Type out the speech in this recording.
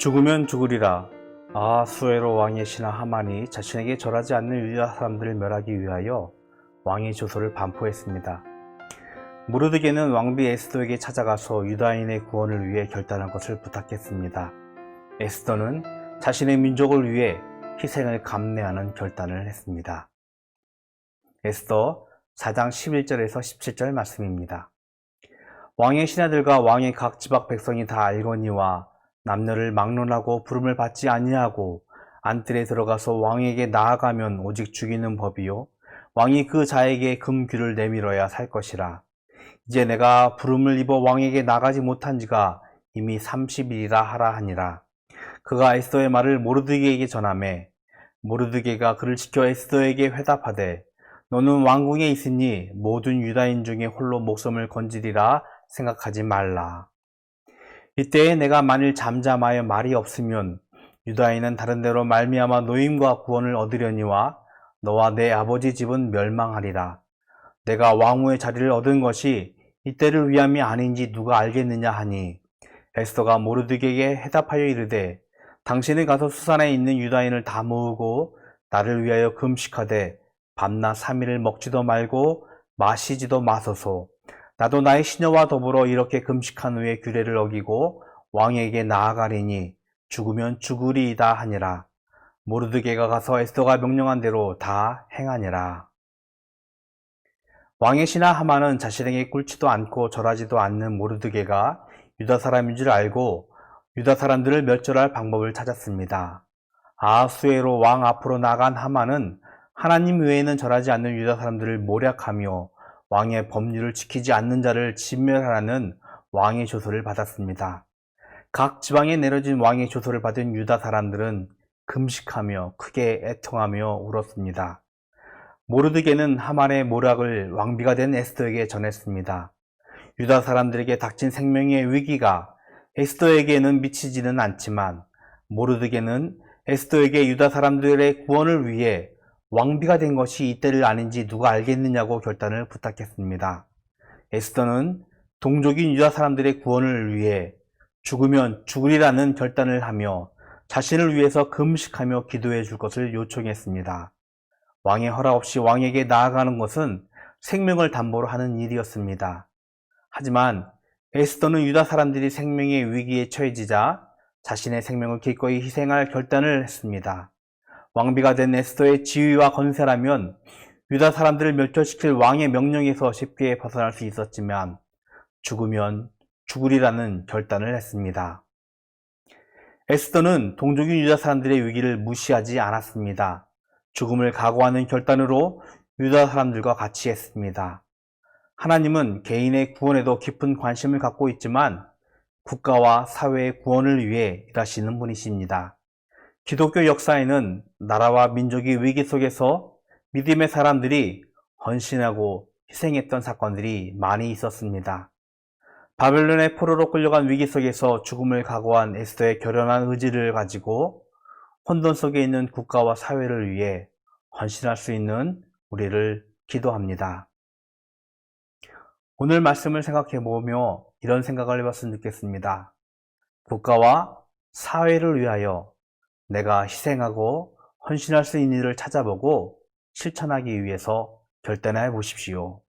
죽으면 죽으리라. 아수에로 왕의 신하 하만이 자신에게 절하지 않는 유다 사람들을 멸하기 위하여 왕의 조서를 반포했습니다. 모르드게는 왕비 에스더에게 찾아가서 유다인의 구원을 위해 결단할 것을 부탁했습니다. 에스더는 자신의 민족을 위해 희생을 감내하는 결단을 했습니다. 에스더 4장 11절에서 17절 말씀입니다. 왕의 신하들과 왕의 각 지방 백성이 다 알거니와 남녀를 막론하고 부름을 받지 아니하고 안뜰에 들어가서 왕에게 나아가면 오직 죽이는 법이요 왕이 그 자에게 금귀를 내밀어야 살 것이라. 이제 내가 부름을 입어 왕에게 나가지 못한 지가 이미 30일이라 하라 하니라. 그가 에스더의 말을 모르드게에게 전하매 모르드게가 그를 지켜 에스더에게 회답하되 너는 왕궁에 있으니 모든 유다인 중에 홀로 목숨을 건지리라 생각하지 말라. 이때에 내가 만일 잠잠하여 말이 없으면 유다인은 다른 데로 말미암아 노임과 구원을 얻으려니와 너와 내 아버지 집은 멸망하리라. 내가 왕후의 자리를 얻은 것이 이때를 위함이 아닌지 누가 알겠느냐 하니 에스더가 모르드게에게 해답하여 이르되 당신은 가서 수산에 있는 유다인을 다 모으고 나를 위하여 금식하되 밤낮 3일을 먹지도 말고 마시지도 마소서. 나도 나의 시녀와 더불어 이렇게 금식한 후에 규례를 어기고 왕에게 나아가리니 죽으면 죽으리이다 하니라. 모르드게가 가서 에스더가 명령한 대로 다 행하니라. 왕의 신하 하만은 자신에게 꿇지도 않고 절하지도 않는 모르드게가 유다 사람인 줄 알고 유다 사람들을 멸절할 방법을 찾았습니다. 아하수에로 왕 앞으로 나간 하만은 하나님 외에는 절하지 않는 유다 사람들을 모략하며 왕의 법률을 지키지 않는 자를 진멸하라는 왕의 조서를 받았습니다. 각 지방에 내려진 왕의 조서를 받은 유다 사람들은 금식하며 크게 애통하며 울었습니다. 모르드게는 하만의 모략을 왕비가 된 에스더에게 전했습니다. 유다 사람들에게 닥친 생명의 위기가 에스더에게는 미치지는 않지만 모르드게는 에스더에게 유다 사람들의 구원을 위해 왕비가 된 것이 이때를 아닌지 누가 알겠느냐고 결단을 부탁했습니다. 에스더는 동족인 유다 사람들의 구원을 위해 죽으면 죽으리라는 결단을 하며 자신을 위해서 금식하며 기도해 줄 것을 요청했습니다. 왕의 허락 없이 왕에게 나아가는 것은 생명을 담보로 하는 일이었습니다. 하지만 에스더는 유다 사람들이 생명의 위기에 처해지자 자신의 생명을 기꺼이 희생할 결단을 했습니다. 왕비가 된 에스더의 지위와 건세라면 유다 사람들을 멸절시킬 왕의 명령에서 쉽게 벗어날 수 있었지만 죽으면 죽으리라는 결단을 했습니다. 에스더는 동족인 유다 사람들의 위기를 무시하지 않았습니다. 죽음을 각오하는 결단으로 유다 사람들과 같이 했습니다. 하나님은 개인의 구원에도 깊은 관심을 갖고 있지만 국가와 사회의 구원을 위해 일하시는 분이십니다. 기독교 역사에는 나라와 민족이 위기 속에서 믿음의 사람들이 헌신하고 희생했던 사건들이 많이 있었습니다. 바벨론의 포로로 끌려간 위기 속에서 죽음을 각오한 에스더의 결연한 의지를 가지고 혼돈 속에 있는 국가와 사회를 위해 헌신할 수 있는 우리를 기도합니다. 오늘 말씀을 생각해 보며 이런 생각을 해봤으면 좋겠습니다. 국가와 사회를 위하여 내가 희생하고 헌신할 수 있는 일을 찾아보고 실천하기 위해서 결단해 보십시오.